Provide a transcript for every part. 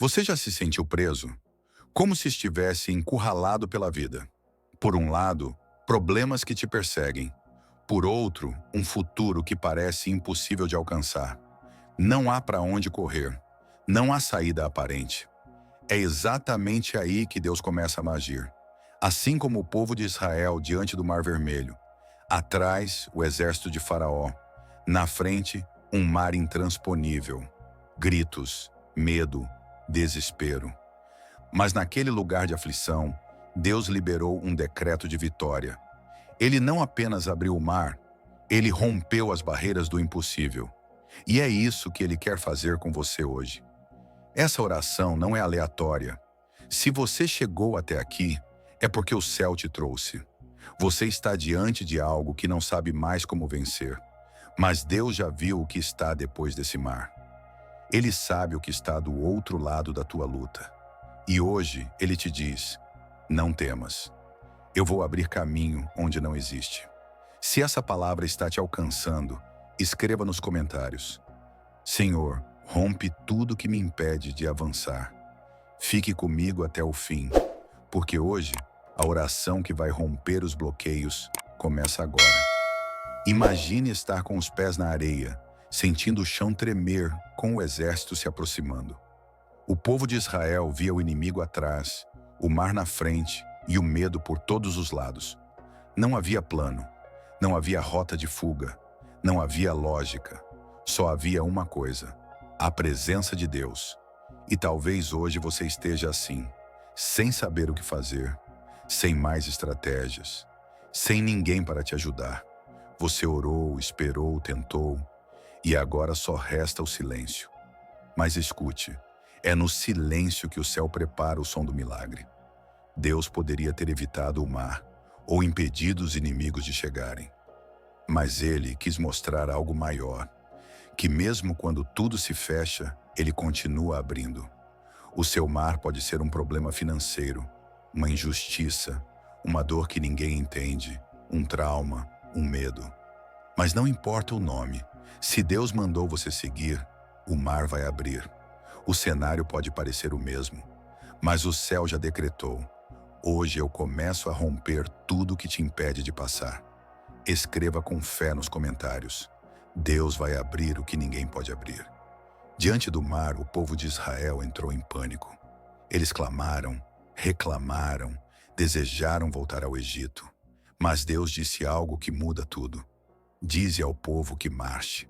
Você já se sentiu preso? Como se estivesse encurralado pela vida. Por um lado, problemas que te perseguem. Por outro, um futuro que parece impossível de alcançar. Não há para onde correr. Não há saída aparente. É exatamente aí que Deus começa a agir. Assim como o povo de Israel diante do Mar Vermelho. Atrás, o exército de Faraó. Na frente, um mar intransponível. Gritos, medo, desespero. Mas naquele lugar de aflição, Deus liberou um decreto de vitória. Ele não apenas abriu o mar, ele rompeu as barreiras do impossível. E é isso que ele quer fazer com você hoje. Essa oração não é aleatória. Se você chegou até aqui, é porque o céu te trouxe. Você está diante de algo que não sabe mais como vencer. Mas Deus já viu o que está depois desse mar. Ele sabe o que está do outro lado da tua luta. E hoje ele te diz: não temas. Eu vou abrir caminho onde não existe. Se essa palavra está te alcançando, escreva nos comentários: Senhor, rompe tudo que me impede de avançar. Fique comigo até o fim, porque hoje a oração que vai romper os bloqueios começa agora. Imagine estar com os pés na areia, sentindo o chão tremer com o exército se aproximando. O povo de Israel via o inimigo atrás, o mar na frente e o medo por todos os lados. Não havia plano, não havia rota de fuga, não havia lógica. Só havia uma coisa: a presença de Deus. E talvez hoje você esteja assim, sem saber o que fazer, sem mais estratégias, sem ninguém para te ajudar. Você orou, esperou, tentou, e agora só resta o silêncio. Mas escute, é no silêncio que o céu prepara o som do milagre. Deus poderia ter evitado o mar ou impedido os inimigos de chegarem. Mas ele quis mostrar algo maior, que mesmo quando tudo se fecha, ele continua abrindo. O seu mar pode ser um problema financeiro, uma injustiça, uma dor que ninguém entende, um trauma, um medo. Mas não importa o nome, se Deus mandou você seguir, o mar vai abrir. O cenário pode parecer o mesmo, mas o céu já decretou: hoje eu começo a romper tudo que te impede de passar. Escreva com fé nos comentários: Deus vai abrir o que ninguém pode abrir. Diante do mar, o povo de Israel entrou em pânico. Eles clamaram, reclamaram, desejaram voltar ao Egito. Mas Deus disse algo que muda tudo. Dize ao povo que marche.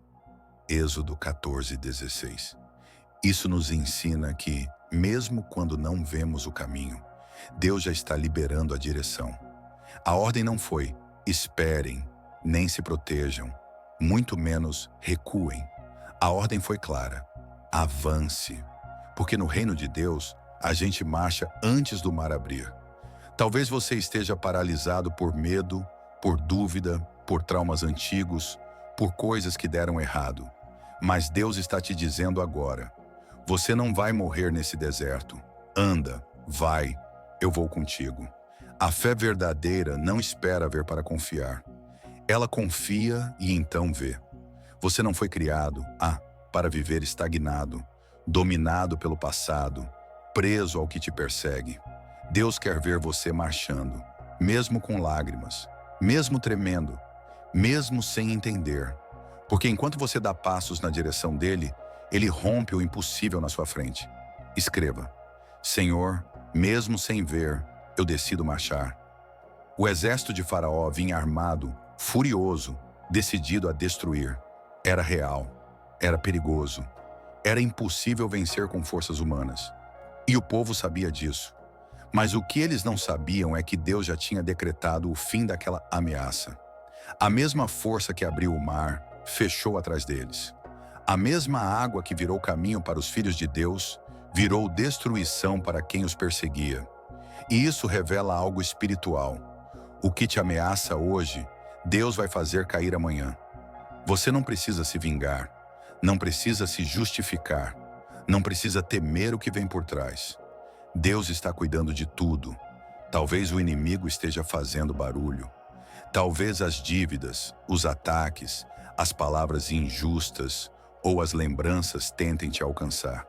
Êxodo 14:16. Isso nos ensina que, mesmo quando não vemos o caminho, Deus já está liberando a direção. A ordem não foi: esperem, nem se protejam, muito menos recuem. A ordem foi clara: avance. Porque no reino de Deus, a gente marcha antes do mar abrir. Talvez você esteja paralisado por medo, por dúvida, por traumas antigos, por coisas que deram errado. Mas Deus está te dizendo agora: você não vai morrer nesse deserto. Anda, vai, eu vou contigo. A fé verdadeira não espera ver para confiar. Ela confia e então vê. Você não foi criado, para viver estagnado, dominado pelo passado, preso ao que te persegue. Deus quer ver você marchando, mesmo com lágrimas, mesmo tremendo, mesmo sem entender. Porque enquanto você dá passos na direção dele, ele rompe o impossível na sua frente. Escreva: Senhor, mesmo sem ver, eu decido marchar. O exército de Faraó vinha armado, furioso, decidido a destruir. Era real, era perigoso, era impossível vencer com forças humanas. E o povo sabia disso. Mas o que eles não sabiam é que Deus já tinha decretado o fim daquela ameaça. A mesma força que abriu o mar fechou atrás deles. A mesma água que virou caminho para os filhos de Deus virou destruição para quem os perseguia. E isso revela algo espiritual. O que te ameaça hoje, Deus vai fazer cair amanhã. Você não precisa se vingar, não precisa se justificar, não precisa temer o que vem por trás. Deus está cuidando de tudo. Talvez o inimigo esteja fazendo barulho. Talvez as dívidas, os ataques, as palavras injustas ou as lembranças tentem te alcançar.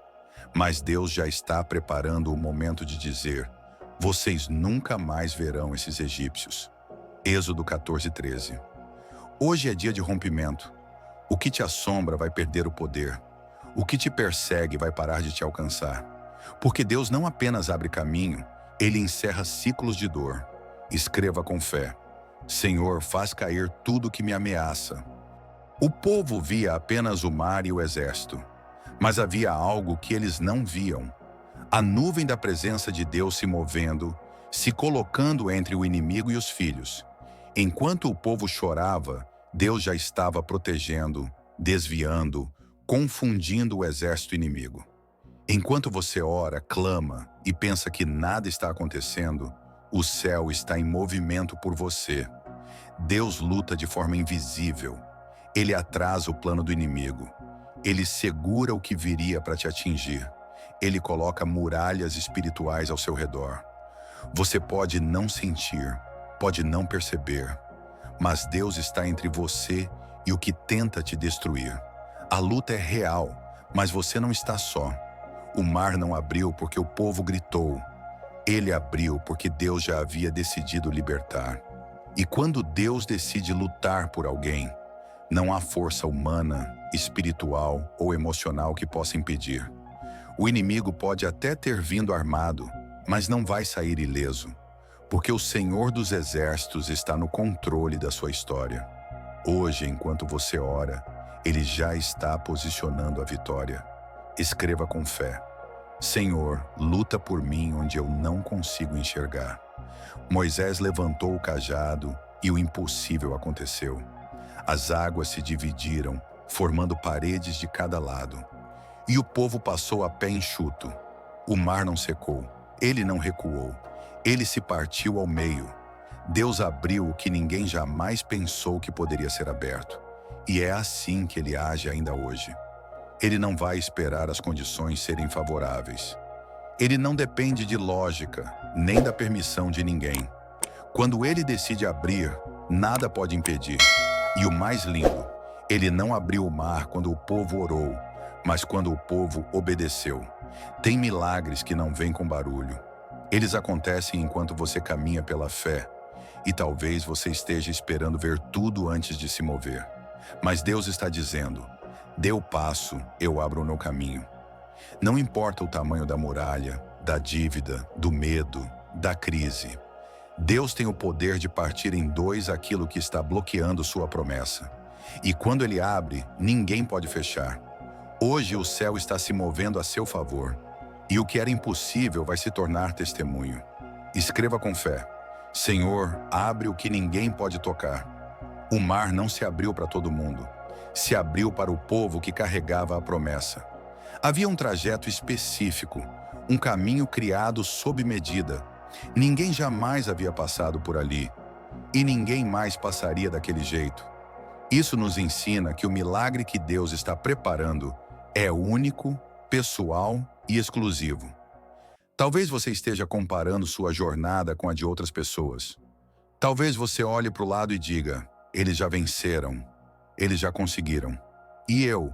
Mas Deus já está preparando o momento de dizer: vocês nunca mais verão esses egípcios. Êxodo 14:13. Hoje é dia de rompimento. O que te assombra vai perder o poder. O que te persegue vai parar de te alcançar. Porque Deus não apenas abre caminho, Ele encerra ciclos de dor. Escreva com fé: Senhor, faz cair tudo que me ameaça. O povo via apenas o mar e o exército, mas havia algo que eles não viam. A nuvem da presença de Deus se movendo, se colocando entre o inimigo e os filhos. Enquanto o povo chorava, Deus já estava protegendo, desviando, confundindo o exército inimigo. Enquanto você ora, clama e pensa que nada está acontecendo, o céu está em movimento por você. Deus luta de forma invisível. Ele atrasa o plano do inimigo. Ele segura o que viria para te atingir. Ele coloca muralhas espirituais ao seu redor. Você pode não sentir, pode não perceber, mas Deus está entre você e o que tenta te destruir. A luta é real, mas você não está só. O mar não abriu porque o povo gritou. Ele abriu porque Deus já havia decidido libertar. E quando Deus decide lutar por alguém, não há força humana, espiritual ou emocional que possa impedir. O inimigo pode até ter vindo armado, mas não vai sair ileso, porque o Senhor dos Exércitos está no controle da sua história. Hoje, enquanto você ora, Ele já está posicionando a vitória. Escreva com fé: Senhor, luta por mim onde eu não consigo enxergar. Moisés levantou o cajado e o impossível aconteceu. As águas se dividiram, formando paredes de cada lado. E o povo passou a pé enxuto. O mar não secou, ele não recuou. Ele se partiu ao meio. Deus abriu o que ninguém jamais pensou que poderia ser aberto. E é assim que Ele age ainda hoje. Ele não vai esperar as condições serem favoráveis. Ele não depende de lógica, nem da permissão de ninguém. Quando Ele decide abrir, nada pode impedir. E o mais lindo, Ele não abriu o mar quando o povo orou, mas quando o povo obedeceu. Tem milagres que não vêm com barulho. Eles acontecem enquanto você caminha pela fé. E talvez você esteja esperando ver tudo antes de se mover. Mas Deus está dizendo: dê o passo, eu abro o meu caminho. Não importa o tamanho da muralha, da dívida, do medo, da crise. Deus tem o poder de partir em dois aquilo que está bloqueando sua promessa. E quando Ele abre, ninguém pode fechar. Hoje o céu está se movendo a seu favor. E o que era impossível vai se tornar testemunho. Escreva com fé: Senhor, abre o que ninguém pode tocar. O mar não se abriu para todo mundo. Se abriu para o povo que carregava a promessa. Havia um trajeto específico, um caminho criado sob medida. Ninguém jamais havia passado por ali. E ninguém mais passaria daquele jeito. Isso nos ensina que o milagre que Deus está preparando é único, pessoal e exclusivo. Talvez você esteja comparando sua jornada com a de outras pessoas. Talvez você olhe para o lado e diga: eles já venceram, eles já conseguiram. E eu?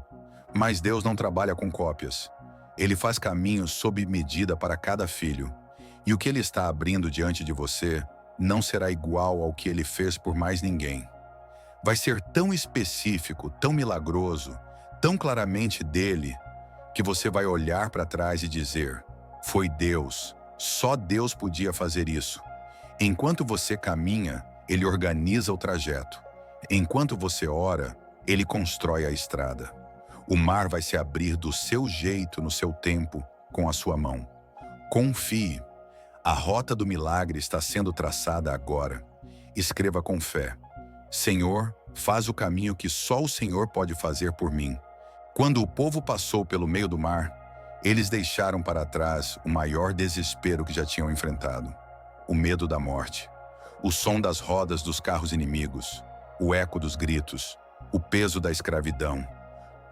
Mas Deus não trabalha com cópias. Ele faz caminhos sob medida para cada filho. E o que Ele está abrindo diante de você não será igual ao que Ele fez por mais ninguém. Vai ser tão específico, tão milagroso, tão claramente dele, que você vai olhar para trás e dizer: foi Deus, só Deus podia fazer isso. Enquanto você caminha, Ele organiza o trajeto. Enquanto você ora, Ele constrói a estrada. O mar vai se abrir do seu jeito, no seu tempo, com a sua mão. Confie. A rota do milagre está sendo traçada agora. Escreva com fé: Senhor, faz o caminho que só o Senhor pode fazer por mim. Quando o povo passou pelo meio do mar, eles deixaram para trás o maior desespero que já tinham enfrentado: o medo da morte, o som das rodas dos carros inimigos, o eco dos gritos, o peso da escravidão.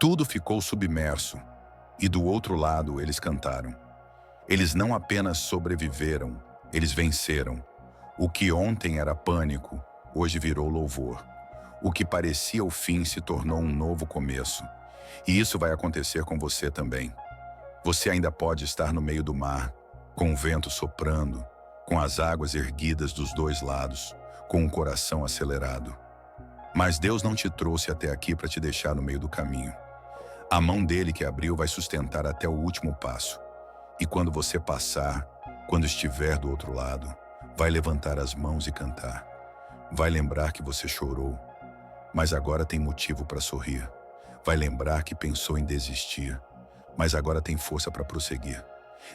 Tudo ficou submerso, e do outro lado eles cantaram. Eles não apenas sobreviveram, eles venceram. O que ontem era pânico, hoje virou louvor. O que parecia o fim se tornou um novo começo. E isso vai acontecer com você também. Você ainda pode estar no meio do mar, com o vento soprando, com as águas erguidas dos dois lados, com o coração acelerado. Mas Deus não te trouxe até aqui para te deixar no meio do caminho. A mão dele que abriu vai sustentar até o último passo. E quando você passar, quando estiver do outro lado, vai levantar as mãos e cantar. Vai lembrar que você chorou, mas agora tem motivo para sorrir. Vai lembrar que pensou em desistir, mas agora tem força para prosseguir.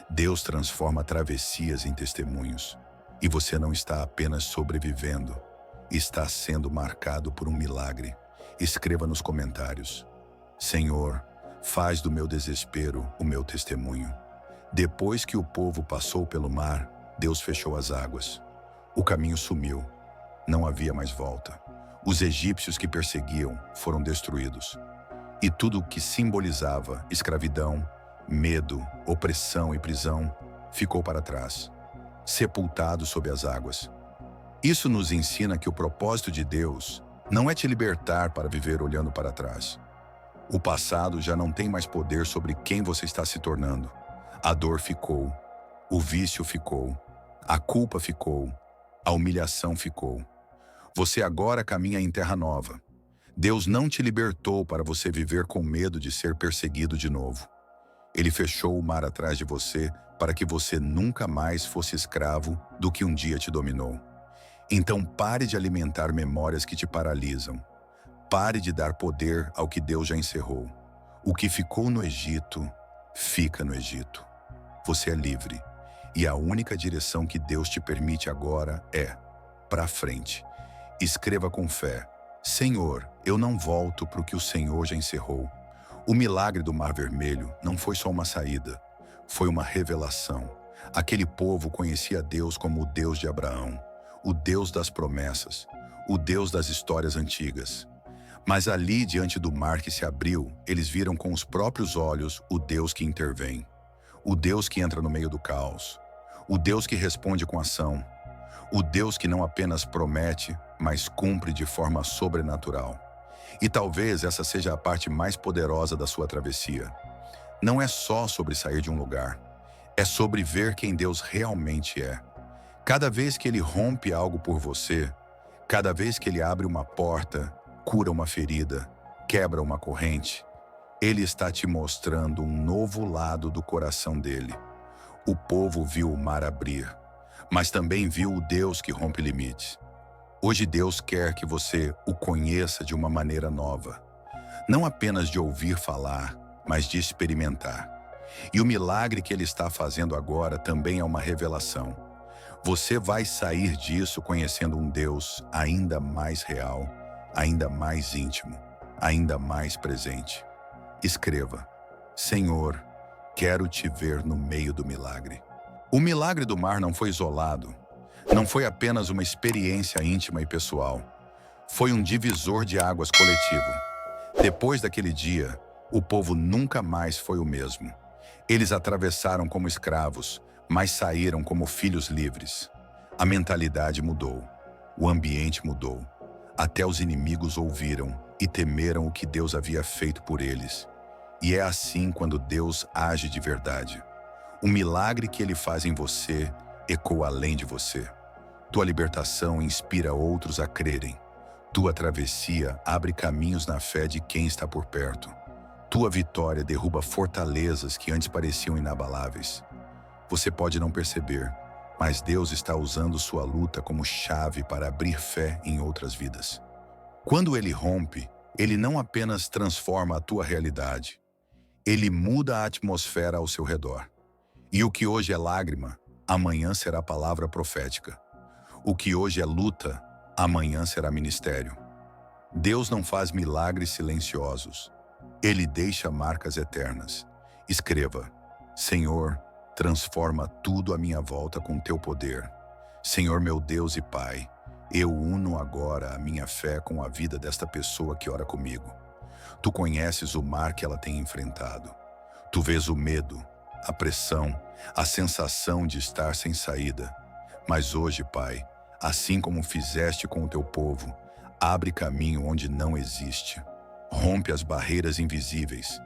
Deus transforma travessias em testemunhos. E você não está apenas sobrevivendo, está sendo marcado por um milagre. Escreva nos comentários: Senhor, faz do meu desespero o meu testemunho. Depois que o povo passou pelo mar, Deus fechou as águas. O caminho sumiu. Não havia mais volta. Os egípcios que perseguiam foram destruídos. E tudo o que simbolizava escravidão, medo, opressão e prisão ficou para trás, sepultado sob as águas. Isso nos ensina que o propósito de Deus não é te libertar para viver olhando para trás. O passado já não tem mais poder sobre quem você está se tornando. A dor ficou, o vício ficou, a culpa ficou, a humilhação ficou. Você agora caminha em terra nova. Deus não te libertou para você viver com medo de ser perseguido de novo. Ele fechou o mar atrás de você para que você nunca mais fosse escravo do que um dia te dominou. Então pare de alimentar memórias que te paralisam. Pare de dar poder ao que Deus já encerrou. O que ficou no Egito, fica no Egito. Você é livre. E a única direção que Deus te permite agora é para frente. Escreva com fé: Senhor, eu não volto para o que o Senhor já encerrou. O milagre do Mar Vermelho não foi só uma saída, foi uma revelação. Aquele povo conhecia Deus como o Deus de Abraão, o Deus das promessas, o Deus das histórias antigas. Mas ali, diante do mar que se abriu, eles viram com os próprios olhos o Deus que intervém, o Deus que entra no meio do caos, o Deus que responde com ação, o Deus que não apenas promete, mas cumpre de forma sobrenatural. E talvez essa seja a parte mais poderosa da sua travessia. Não é só sobre sair de um lugar, é sobre ver quem Deus realmente é. Cada vez que Ele rompe algo por você, cada vez que Ele abre uma porta, cura uma ferida, quebra uma corrente, Ele está te mostrando um novo lado do coração dele. O povo viu o mar abrir, mas também viu o Deus que rompe limites. Hoje Deus quer que você o conheça de uma maneira nova. Não apenas de ouvir falar, mas de experimentar. E o milagre que Ele está fazendo agora também é uma revelação. Você vai sair disso conhecendo um Deus ainda mais real, ainda mais íntimo, ainda mais presente. Escreva: Senhor, quero te ver no meio do milagre. O milagre do mar não foi isolado. Não foi apenas uma experiência íntima e pessoal. Foi um divisor de águas coletivo. Depois daquele dia, o povo nunca mais foi o mesmo. Eles atravessaram como escravos, mas saíram como filhos livres. A mentalidade mudou. O ambiente mudou. Até os inimigos ouviram e temeram o que Deus havia feito por eles. E é assim quando Deus age de verdade. O milagre que Ele faz em você ecoa além de você. Tua libertação inspira outros a crerem. Tua travessia abre caminhos na fé de quem está por perto. Tua vitória derruba fortalezas que antes pareciam inabaláveis. Você pode não perceber, mas Deus está usando sua luta como chave para abrir fé em outras vidas. Quando Ele rompe, Ele não apenas transforma a tua realidade, Ele muda a atmosfera ao seu redor. E o que hoje é lágrima, amanhã será palavra profética. O que hoje é luta, amanhã será ministério. Deus não faz milagres silenciosos. Ele deixa marcas eternas. Escreva: Senhor, transforma tudo à minha volta com teu poder. Senhor meu Deus e Pai, eu uno agora a minha fé com a vida desta pessoa que ora comigo. Tu conheces o mar que ela tem enfrentado. Tu vês o medo, a pressão, a sensação de estar sem saída. Mas hoje, Pai, assim como fizeste com o teu povo, abre caminho onde não existe. Rompe as barreiras invisíveis,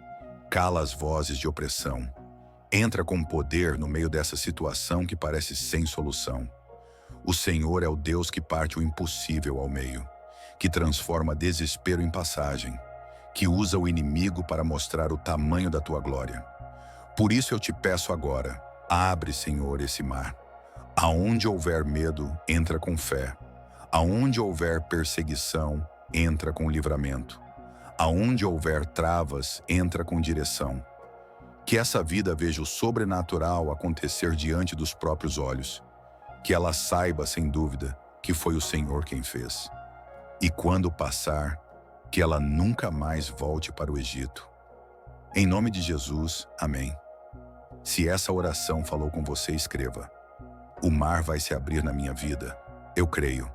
cala as vozes de opressão Entra com poder no meio dessa situação que parece sem solução. O Senhor é o Deus que parte o impossível ao meio, que transforma desespero em passagem, que usa o inimigo para mostrar o tamanho da tua glória. Por isso eu te peço agora, abre, Senhor, esse mar. Aonde houver medo, entra com fé. Aonde houver perseguição, entra com livramento. Aonde houver travas, entra com direção. Que essa vida veja o sobrenatural acontecer diante dos próprios olhos. Que ela saiba, sem dúvida, que foi o Senhor quem fez. E quando passar, que ela nunca mais volte para o Egito. Em nome de Jesus, amém. Se essa oração falou com você, escreva: o mar vai se abrir na minha vida. Eu creio.